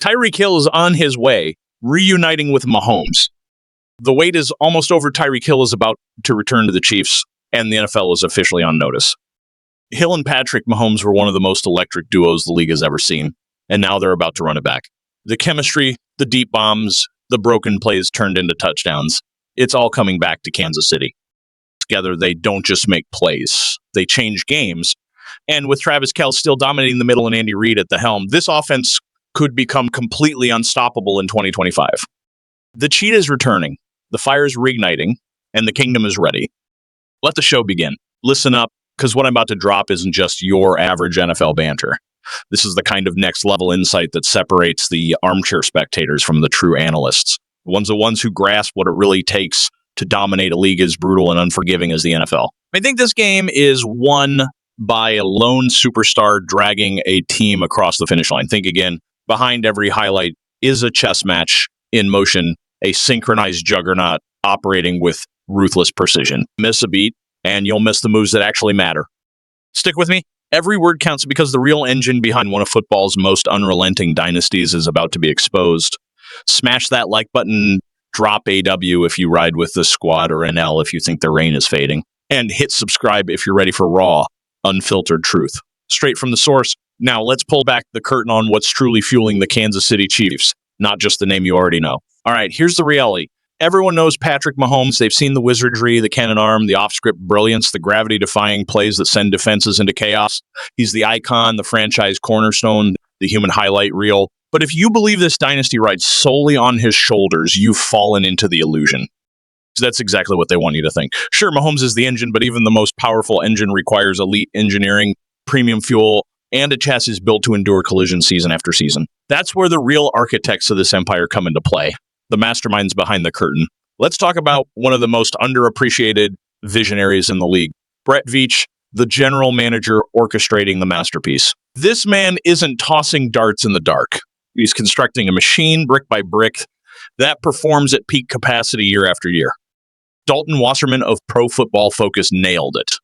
Tyreek Hill is on his way, reuniting with Mahomes. The wait is almost over. Tyreek Hill is about to return to the Chiefs, and the NFL is officially on notice. Hill and Patrick Mahomes were one of the most electric duos the league has ever seen, and now they're about to run it back. The chemistry, the deep bombs, the broken plays turned into touchdowns. It's all coming back to Kansas City. Together, they don't just make plays. They change games. And with Travis Kelce still dominating the middle and Andy Reid at the helm, this offense could become completely unstoppable in 2025. The Cheetah is returning, the fire is reigniting, and the kingdom is ready. Let the show begin. Listen up, because what I'm about to drop isn't just your average NFL banter. This is the kind of next-level insight that separates the armchair spectators from the true analysts. The ones who grasp what it really takes to dominate a league as brutal and unforgiving as the NFL. I think this game is won by a lone superstar dragging a team across the finish line. Think again, behind every highlight is a chess match in motion, a synchronized juggernaut operating with ruthless precision. Miss a beat, and you'll miss the moves that actually matter. Stick with me. Every word counts because the real engine behind one of football's most unrelenting dynasties is about to be exposed. Smash that like button, drop AW if you ride with the squad, or NL if you think the rain is fading, and hit subscribe if you're ready for raw, unfiltered truth. Straight from the source. Now let's pull back the curtain on what's truly fueling the Kansas City Chiefs, not just the name you already know. All right, here's the reality. Everyone knows Patrick Mahomes. They've seen the wizardry, the cannon arm, the off-script brilliance, the gravity-defying plays that send defenses into chaos. He's the icon, the franchise cornerstone, the human highlight reel. But if you believe this dynasty rides solely on his shoulders, you've fallen into the illusion. So that's exactly what they want you to think. Sure, Mahomes is the engine, but even the most powerful engine requires elite engineering, premium fuel, and a chassis built to endure collision season after season. That's where the real architects of this empire come into play, the masterminds behind the curtain. Let's talk about one of the most underappreciated visionaries in the league, Brett Veach, the general manager orchestrating the masterpiece. This man isn't tossing darts in the dark. He's constructing a machine brick by brick that performs at peak capacity year after year. Dalton Wasserman of Pro Football Focus nailed it.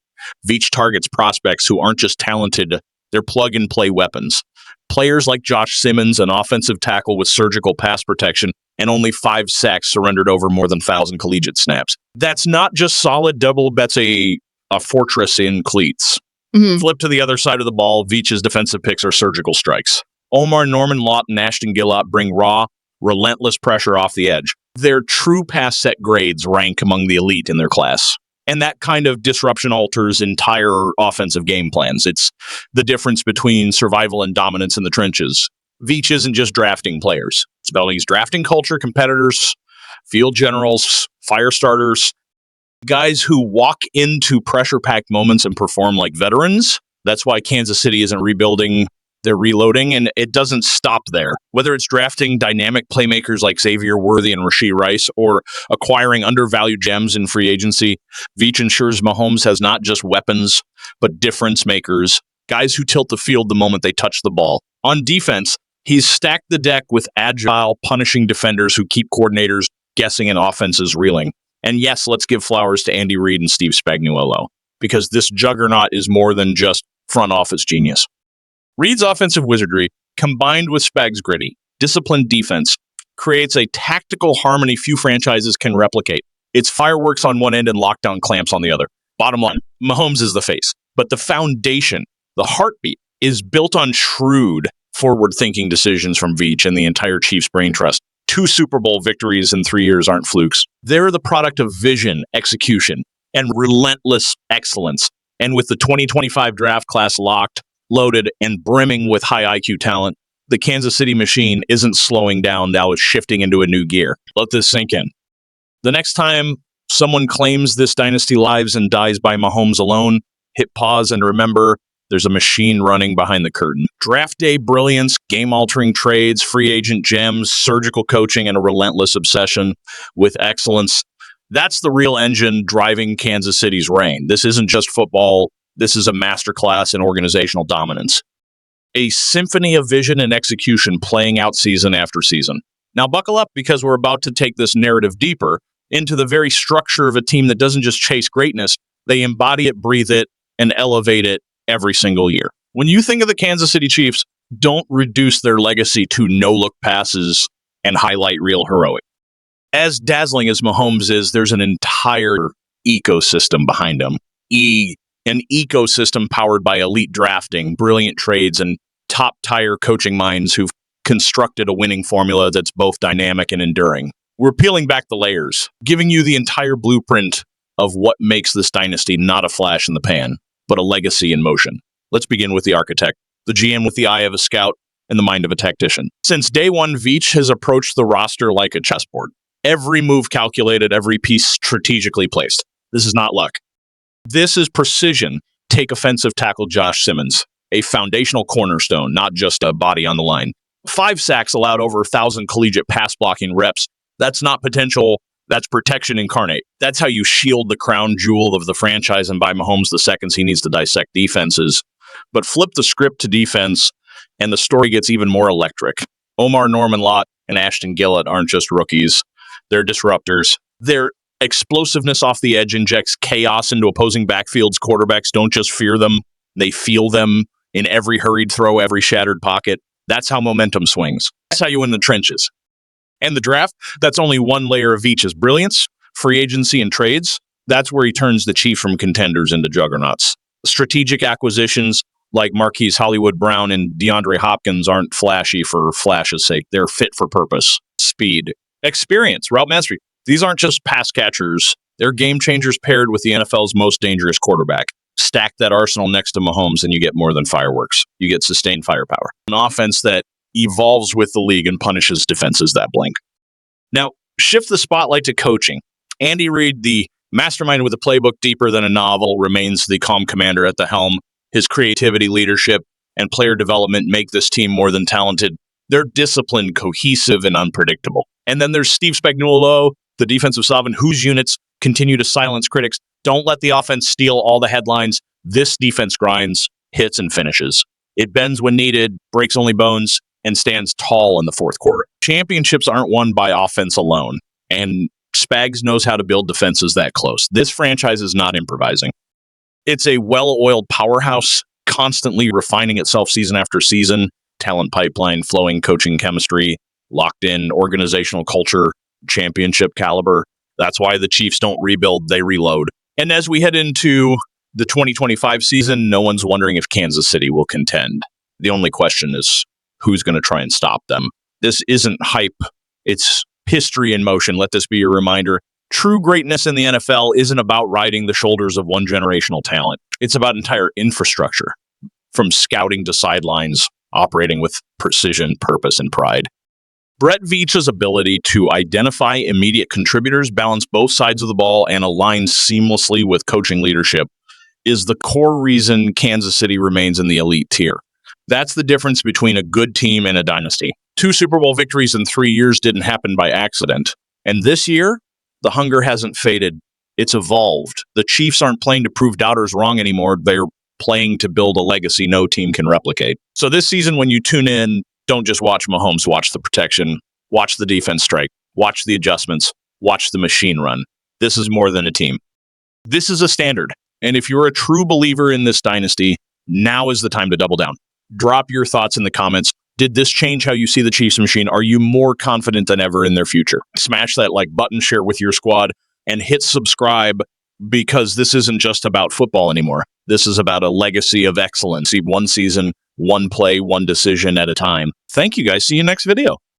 Veach targets prospects who aren't just talented, they're plug-and-play weapons. Players like Josh Simmons, an offensive tackle with surgical pass protection and only 5 sacks surrendered over more than 1,000 collegiate snaps. That's not just solid double, that's a fortress in cleats. Flip to the other side of the ball, Veach's defensive picks are surgical strikes. Omar, Norman, Lawton, and Ashton Gillott bring raw, relentless pressure off the edge. Their true pass set grades rank among the elite in their class. And that kind of disruption alters entire offensive game plans. It's the difference between survival and dominance in the trenches. Veach isn't just drafting players. He's drafting culture, competitors, field generals, fire starters, guys who walk into pressure-packed moments and perform like veterans. That's why Kansas City isn't rebuilding. They're reloading, and it doesn't stop there. Whether it's drafting dynamic playmakers like Xavier Worthy and Rashee Rice, or acquiring undervalued gems in free agency, Veach ensures Mahomes has not just weapons, but difference makers, guys who tilt the field the moment they touch the ball. On defense, he's stacked the deck with agile, punishing defenders who keep coordinators guessing and offenses reeling. And yes, let's give flowers to Andy Reid and Steve Spagnuolo, because this juggernaut is more than just front office genius. Reid's offensive wizardry, combined with Spags' gritty, disciplined defense, creates a tactical harmony few franchises can replicate. It's fireworks on one end and lockdown clamps on the other. Bottom line, Mahomes is the face, but the foundation, the heartbeat, is built on shrewd, forward-thinking decisions from Veach and the entire Chiefs brain trust. 2 Super Bowl victories in 3 years aren't flukes. They're the product of vision, execution, and relentless excellence. And with the 2025 draft class locked, loaded, and brimming with high IQ talent, the Kansas City machine isn't slowing down, now it's shifting into a new gear. Let this sink in. The next time someone claims this dynasty lives and dies by Mahomes alone, hit pause and remember there's a machine running behind the curtain. Draft day brilliance, game-altering trades, free agent gems, surgical coaching, and a relentless obsession with excellence. That's the real engine driving Kansas City's reign. This isn't just football. This is a masterclass in organizational dominance. A symphony of vision and execution playing out season after season. Now buckle up, because we're about to take this narrative deeper into the very structure of a team that doesn't just chase greatness, they embody it, breathe it, and elevate it every single year. When you think of the Kansas City Chiefs, Don't reduce their legacy to no-look passes and highlight reel heroic. As dazzling as Mahomes is, there's an entire ecosystem behind him. An ecosystem powered by elite drafting, brilliant trades, and top-tier coaching minds who've constructed a winning formula that's both dynamic and enduring. We're peeling back the layers, giving you the entire blueprint of what makes this dynasty not a flash in the pan, but a legacy in motion. Let's begin with the architect, the GM with the eye of a scout and the mind of a tactician. Since day one, Veach has approached the roster like a chessboard. Every move calculated, every piece strategically placed. This is not luck. This is precision. Take offensive tackle Josh Simmons, a foundational cornerstone, not just a body on the line. 5 sacks allowed over 1,000 collegiate pass blocking reps. That's not potential. That's protection incarnate. That's how you shield the crown jewel of the franchise and buy Mahomes the seconds he needs to dissect defenses. But flip the script to defense, and the story gets even more electric. Omar Norman-Lott and Ashton Gillett aren't just rookies. They're disruptors. Their explosiveness off the edge injects chaos into opposing backfields. Quarterbacks don't just fear them. They feel them in every hurried throw, every shattered pocket. That's how momentum swings. That's how you win the trenches. And the draft, that's only one layer of Veach's brilliance. Free agency and trades, that's where he turns the Chiefs from contenders into juggernauts. Strategic acquisitions like Marquise Hollywood Brown and DeAndre Hopkins aren't flashy for flash's sake. They're fit for purpose. Speed, experience, route mastery. These aren't just pass catchers. They're game changers paired with the NFL's most dangerous quarterback. Stack that arsenal next to Mahomes and you get more than fireworks. You get sustained firepower. An offense that evolves with the league and punishes defenses that blink. Now, shift the spotlight to coaching. Andy Reid, the mastermind with a playbook deeper than a novel, remains the calm commander at the helm. His creativity, leadership, and player development make this team more than talented. They're disciplined, cohesive, and unpredictable. And then there's Steve Spagnuolo, the defensive sovereign, whose units continue to silence critics. Don't let the offense steal all the headlines. This defense grinds, hits, and finishes. It bends when needed, breaks only bones, and stands tall in the fourth quarter. Championships aren't won by offense alone, and Spags knows how to build defenses that close. This franchise is not improvising. It's a well-oiled powerhouse, constantly refining itself season after season. Talent pipeline, flowing coaching chemistry, locked-in organizational culture, championship caliber. That's why the Chiefs don't rebuild, they reload. And as we head into the 2025 season, no one's wondering if Kansas City will contend. The only question is who's going to try and stop them. This isn't hype. It's history in motion. Let this be your reminder. True greatness in the NFL isn't about riding the shoulders of one generational talent. It's about entire infrastructure, from scouting to sidelines, operating with precision, purpose, and pride. Brett Veach's ability to identify immediate contributors, balance both sides of the ball, and align seamlessly with coaching leadership is the core reason Kansas City remains in the elite tier. That's the difference between a good team and a dynasty. 2 Super Bowl victories in 3 years didn't happen by accident. And this year, the hunger hasn't faded. It's evolved. The Chiefs aren't playing to prove doubters wrong anymore. They're playing to build a legacy no team can replicate. So this season, when you tune in, don't just watch Mahomes, watch the protection, watch the defense strike, watch the adjustments, watch the machine run. This is more than a team. This is a standard. And if you're a true believer in this dynasty, now is the time to double down. Drop your thoughts in the comments. Did this change how you see the Chiefs machine? Are you more confident than ever in their future? Smash that like button, share with your squad, and hit subscribe, because this isn't just about football anymore. This is about a legacy of excellence. One season, one play, one decision at a time. Thank you guys. See you next video.